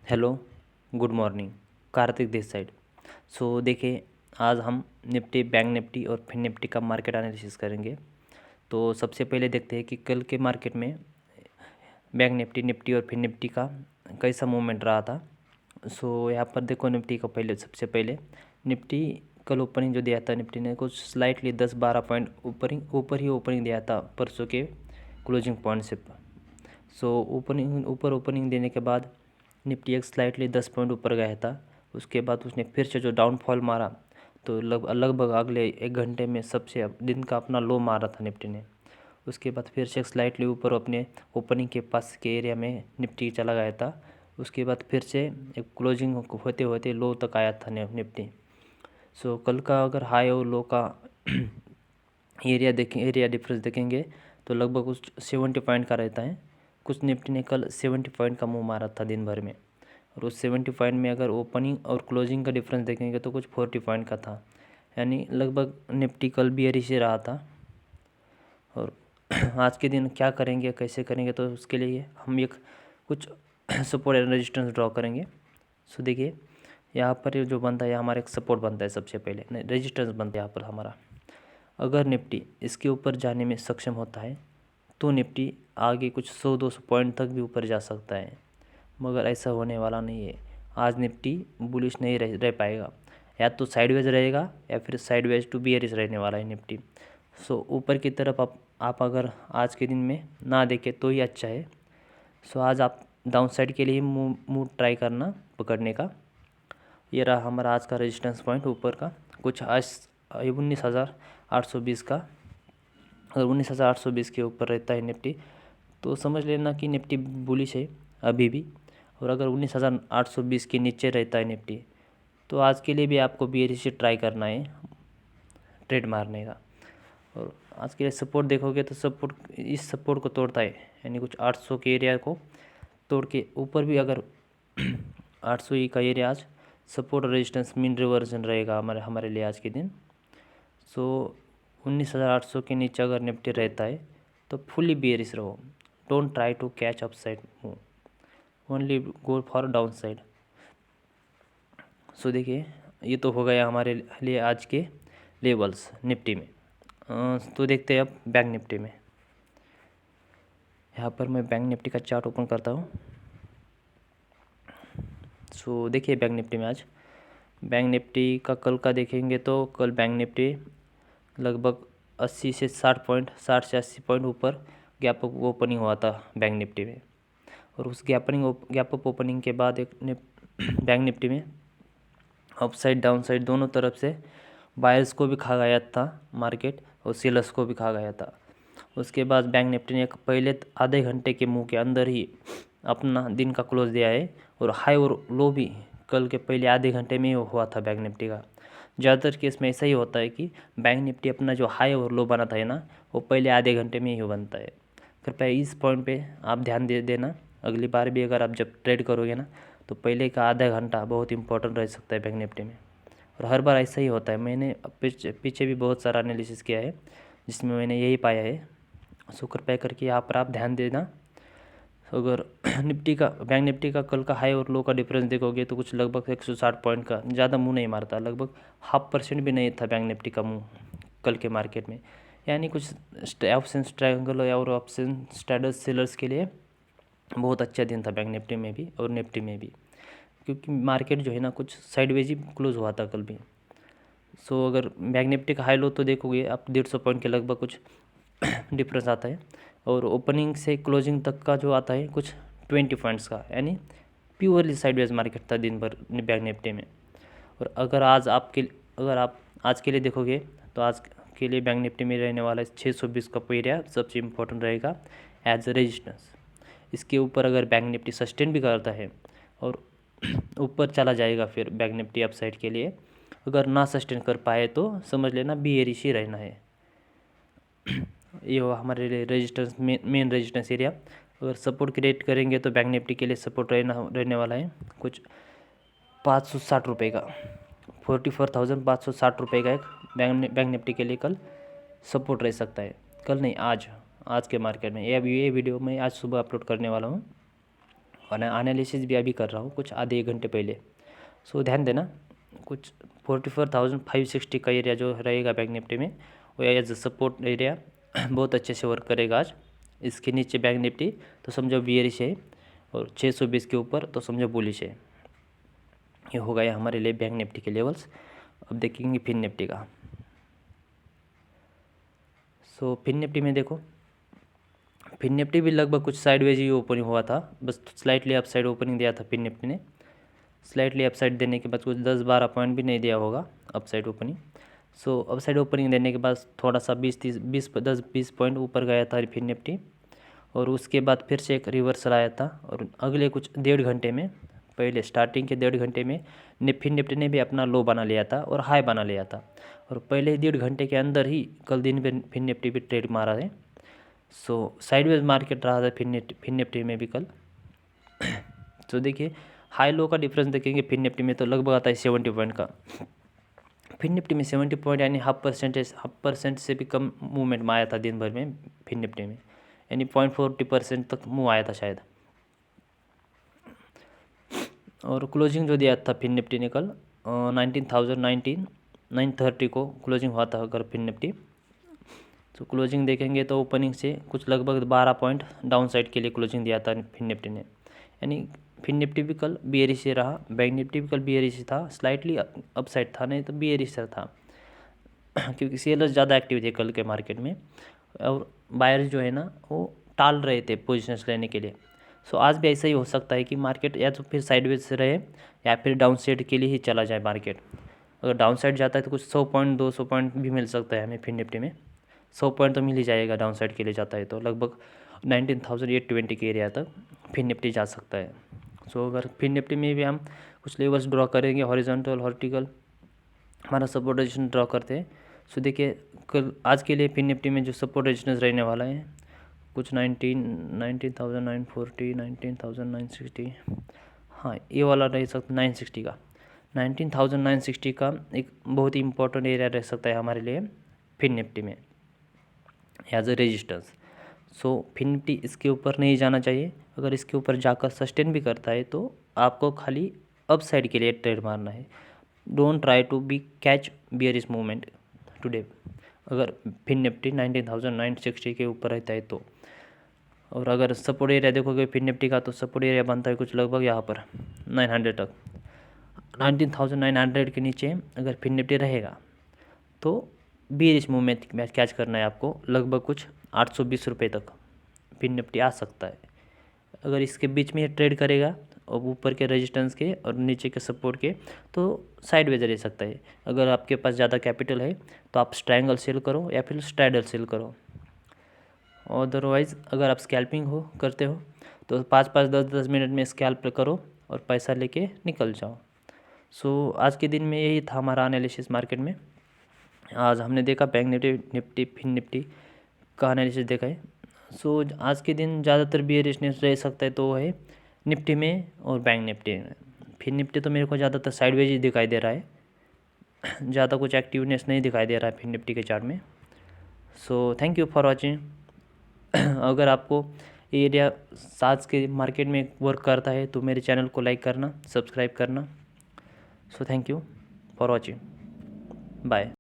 Hello, good morning. Kartik this side. So देखिए, आज हम निफ्टी, बैंक निफ्टी और फिन निफ्टी का मार्केट एनालिसिस करेंगे। तो सबसे पहले देखते हैं कि कल के मार्केट में बैंक निफ्टी, निफ्टी और फिन निफ्टी का कैसा मूवमेंट रहा था। सो यहाँ पर देखो, निफ्टी का पहले सबसे पहले निफ्टी कल ओपनिंग जो दिया था, निफ्टी ने कुछ स्लाइटली 10-12 पॉइंट ऊपर ही ओपनिंग दिया था परसों के क्लोजिंग पॉइंट से। सो ऊपर ओपनिंग देने के बाद निफ्टी एक स्लाइटली 10 पॉइंट ऊपर गया था। उसके बाद उसने फिर से जो डाउनफॉल मारा, तो लगभग अगले 1 घंटे में सबसे दिन का अपना लो मारा था निफ्टी ने। उसके बाद फिर से स्लाइटली ऊपर अपने ओपनिंग के पास के एरिया में निफ्टी चला गया था। उसके बाद फिर से एक क्लोजिंग होते होते लो तक आया था निफ्टी। सो कल का अगर हाई और लो का एरिया डिफरेंस देखेंगे तो लगभग कुछ 70 पॉइंट का रहता है। कुछ निफ्टी ने कल 70 पॉइंट का मुँह मारा था दिन भर में, और उस 70 पॉइंट में अगर ओपनिंग और क्लोजिंग का डिफरेंस देखेंगे तो कुछ 40 पॉइंट का था। यानी लगभग निफ्टी कल बियरिश ही रहा था। और आज के दिन क्या करेंगे, कैसे करेंगे, तो उसके लिए हम एक कुछ सपोर्ट एंड रेजिस्टेंस ड्रॉ करेंगे। सो देखिए, यहाँ पर ये जो बनता है, हमारा एक सपोर्ट बनता है सबसे पहले, नहीं रेजिस्टेंस बनता है यहाँ पर हमारा। अगर निफ्टी इसके ऊपर जाने में सक्षम होता है तो निफ्टी आगे कुछ 100-200 पॉइंट तक भी ऊपर जा सकता है, मगर ऐसा होने वाला नहीं है। आज निफ्टी बुलिश नहीं रह पाएगा, या तो साइडवेज रहेगा या फिर साइडवेज टू बियरिश रहने वाला है निफ्टी। सो ऊपर की तरफ आप अगर आज के दिन में ना देखें तो ही अच्छा है। सो आज आप डाउन साइड के लिए मूव ट्राई करना पकड़ने का। ये रहा हमारा आज का रेजिस्टेंस पॉइंट ऊपर का, कुछ आज 19,820 का। अगर 19,820 के ऊपर रहता है निफ्टी तो समझ लेना कि निफ्टी बुलिश है अभी भी। और अगर 19,820 के नीचे रहता है निफ्टी तो आज के लिए भी आपको बियरिश ट्राई करना है, ट्रेड मारने का। और आज के लिए सपोर्ट देखोगे तो इस सपोर्ट को तोड़ता है, यानी कुछ 800 के एरिया को तोड़ के ऊपर भी अगर 800 ही का एरिया आज सपोर्ट और रेजिस्टेंस मीन रिवर्जन रहेगा हमारे लिए आज के दिन। सो 19,800 के नीचे अगर निफ्टी रहता है तो फुल्ली बियरिश रहो। Don't try to catch up side move, only go for down side. So देखिए, ये तो हो गया हमारे लिए आज के लेवल्स निफ्टी में। तो देखते हैं अब बैंक निफ्टी में। यहाँ पर मैं बैंक निफ्टी का चार्ट ओपन करता हूँ। सो देखिए, बैंक निफ्टी में आज बैंक निफ्टी का कल का देखेंगे तो कल बैंक निफ्टी लगभग 80 से 60 पॉइंट, 60 से 80 पॉइंट ऊपर गैप अप ओपनिंग हुआ था बैंक निफ्टी में। और उस गैप अप ओपनिंग के बाद बैंक निफ्टी में अप साइड डाउन साइड दोनों तरफ से बायर्स को भी खा गया था मार्केट, और सेलर्स को भी खा गया था। उसके बाद बैंक निफ्टी ने पहले आधे घंटे के मुंह के अंदर ही अपना दिन का क्लोज दिया है, और हाई और लो भी कल के पहले आधे घंटे में ही हुआ था बैंक निफ्टी का। ज़्यादातर केस में ऐसा ही होता है कि बैंक निफ्टी अपना जो हाई और लो बना था ना, वो पहले आधे घंटे में ही बनता है। कृपया इस पॉइंट पे आप ध्यान दे देना। अगली बार भी अगर आप जब ट्रेड करोगे ना, तो पहले का आधा घंटा बहुत इंपॉर्टेंट रह सकता है बैंक निफ्टी में। और हर बार ऐसा ही होता है। मैंने पीछे भी बहुत सारा एनालिसिस किया है जिसमें मैंने यही पाया है। सो कृपया करके यहाँ पर आप ध्यान देना। अगर बैंक निफ्टी का कल का हाई और लो का डिफरेंस देखोगे तो कुछ लगभग 160 पॉइंट का, ज़्यादा मुंह नहीं मारता, लगभग 0.5% भी नहीं था बैंक निफ्टी का मुंह कल के मार्केट में। यानी कुछ ऑप्शन ट्रायंगल और ऑप्शन स्ट्रैडल सेलर्स के लिए बहुत अच्छा दिन था बैंक निफ्टी में भी और निफ्टी में भी, क्योंकि मार्केट जो है ना कुछ साइडवेज ही क्लोज हुआ था कल भी। सो अगर बैंक निफ्टी का हाई लो तो देखोगे आप 150 पॉइंट के लगभग कुछ डिफरेंस आता है, और ओपनिंग से क्लोजिंग तक का जो आता है कुछ 20 पॉइंट्स का, यानी प्योरली साइडवेज मार्केट था दिन भर बैंक निफ्टी में। और अगर आप आज के लिए देखोगे तो आज के लिए बैंक निफ्टी में रहने वाला 620 का एरिया सबसे इम्पोर्टेंट रहेगा एज अ रेजिस्टेंस। इसके ऊपर अगर बैंक निफ्टी सस्टेन भी करता है और ऊपर चला जाएगा फिर बैंक निफ्टी अपसाइड के लिए, अगर ना सस्टेन कर पाए तो समझ लेना बियरिश ही रहना है। ये हुआ हमारे लिए रेजिस्टेंस, मेन रेजिस्टेंस एरिया। अगर सपोर्ट क्रिएट करेंगे तो बैंक निफ्टी के लिए सपोर्ट रहने वाला है कुछ 560 रुपये का, 44,560 रुपये का एक बैंक निफ्टी के लिए कल सपोर्ट रह सकता है। कल नहीं, आज के मार्केट में ये वीडियो मैं आज सुबह अपलोड करने वाला हूँ। और एनालिसिस भी अभी कर रहा हूँ कुछ आधे एक घंटे पहले। सो ध्यान देना, कुछ 44,560 का एरिया जो रहेगा बैंक निफ्टी में, वो एज अ सपोर्ट एरिया बहुत अच्छे से वर्क करेगा आज। इसके नीचे बैंक निफ्टी तो समझो बियरिश है, और 620 के ऊपर तो समझो बुलिश है। ये हो गया हमारे लिए बैंक निफ्टी के लेवल्स। अब देखेंगे फिन निफ्टी का। सो फिन निफ्टी में देखो, फिन निफ्टी भी लगभग कुछ साइडवेज ही ओपनिंग हुआ था, बस स्लाइटली अपसाइड ओपनिंग दिया था फिन निफ्टी ने। स्लाइटली अपसाइड देने के बाद कुछ 10-12 पॉइंट भी नहीं दिया होगा अपसाइड ओपनिंग। सो अपसाइड ओपनिंग देने के बाद थोड़ा सा 10-20 पॉइंट ऊपर गया था फिन निफ्टी, और उसके बाद फिर से एक रिवर्सल आया था। और अगले कुछ 1.5 घंटे में, पहले स्टार्टिंग के 1.5 घंटे में फिन निफ्टी ने भी अपना लो बना लिया था और हाई बना लिया था, और पहले 1.5 घंटे के अंदर ही कल दिन में फिन निफ्टी भी ट्रेड मारा है। सो साइडवेज मार्केट रहा था फिन निफ्टी में भी कल। तो देखिए हाई लो का डिफरेंस देखेंगे फिन निफ्टी में तो लगभग आता है 70 पॉइंट का। फिन निफ्टी में 70 पॉइंट यानी हाफ परसेंट से भी कम मूवमेंट में आया था दिन भर में फिन निफ्टी में, यानी 0.40% तक मूव आया था शायद। और क्लोजिंग जो दिया था फिन निफ्टी ने कल 19,930 को क्लोजिंग हुआ था अगर फिन निफ्टी। तो क्लोजिंग देखेंगे तो ओपनिंग से कुछ लगभग 12 पॉइंट डाउन साइड के लिए क्लोजिंग दिया था फिन निफ्टी ने, यानी फिन निफ्टी भी कल बियरिश से रहा, बैंक निफ्टी भी कल बियरिश था, स्लाइटली अपसाइड था, नहीं तो बियरिश था क्योंकि सेलर्स ज़्यादा एक्टिव थे कल के मार्केट में, और बायर्स जो है ना वो टाल रहे थे पोजीशंस लेने के लिए। सो आज भी ऐसा ही हो सकता है कि मार्केट या तो फिर साइडवेज से रहे या फिर डाउन साइड के लिए ही चला जाए मार्केट। अगर डाउन साइड जाता है तो कुछ 100 पॉइंट 200 पॉइंट भी मिल सकता है हमें फिन निफ्टी में। 100 पॉइंट तो मिल ही जाएगा डाउन साइड के लिए जाता है तो, लगभग 19,820 के एरिया तक फिन निफ्टी जा सकता है। सो अगर फिन निफ्टी में भी हम कुछ लेवल्स ड्रॉ करेंगे, हॉरिजॉन्टल वर्टिकल हमारा सपोर्ट रेजिस्टेंस ड्रॉ करते हैं। सो देखिए कल आज के लिए फिन निफ्टी में जो सपोर्ट रेजिस्टेंस रहने वाला है कुछ 19,940 19,960, हाँ ये वाला रह सकता 960 का, 19,960 का एक बहुत ही इंपॉर्टेंट एरिया रह सकता है हमारे लिए फिन निफ्टी में as a resistance. So Fin Nifty इसके ऊपर नहीं जाना चाहिए। अगर इसके ऊपर जाकर सस्टेन भी करता है तो आपको खाली अप साइड के लिए ट्रेड मारना है। Don't try to be catch bearish movement today अगर फिन निफ्टी 19,960 के ऊपर रहता है तो। और अगर सपोर्ट एरिया देखोगे फिन निफ्टी का तो सपोर्ट एरिया बनता है कुछ लगभग यहाँ पर 900 तक। 19,900 के नीचे अगर फिन निफ्टी रहेगा तो बियरिश मूवमेंट मैच कैच करना है आपको, लगभग कुछ 820 रुपये तक फिन निफ्टी आ सकता है। अगर इसके बीच में ट्रेड करेगा और ऊपर के रेजिस्टेंस के और नीचे के सपोर्ट के तो साइडवेज रह सकता है। अगर आपके पास ज़्यादा कैपिटल है तो आप ट्रायंगल सेल करो या फिर स्ट्रैडल सेल करो। अदरवाइज़ अगर आप स्कैल्पिंग करते हो तो 5-5 10-10 मिनट में स्कैल्प करो और पैसा लेके निकल जाओ। सो आज के दिन में यही था हमारा एनालिसिस मार्केट में। आज हमने देखा बैंक निफ्टी फिन निफ्टी का एनालिसिस देखा है। सो आज के दिन ज़्यादातर बियरिशनेस रह सकता है तो वो है निफ्टी में और बैंक निफ्टी में। फिन निफ्टी तो मेरे को ज़्यादातर साइडवेज ही दिखाई दे रहा है, ज़्यादा कुछ एक्टिवनेस नहीं दिखाई दे रहा है फिन निफ्टी के चार्ट में। सो थैंक यू फॉर वॉचिंग। अगर आपको ये एरिया आज के मार्केट में वर्क करता है तो मेरे चैनल को लाइक करना, सब्सक्राइब करना। So thank you for watching, bye.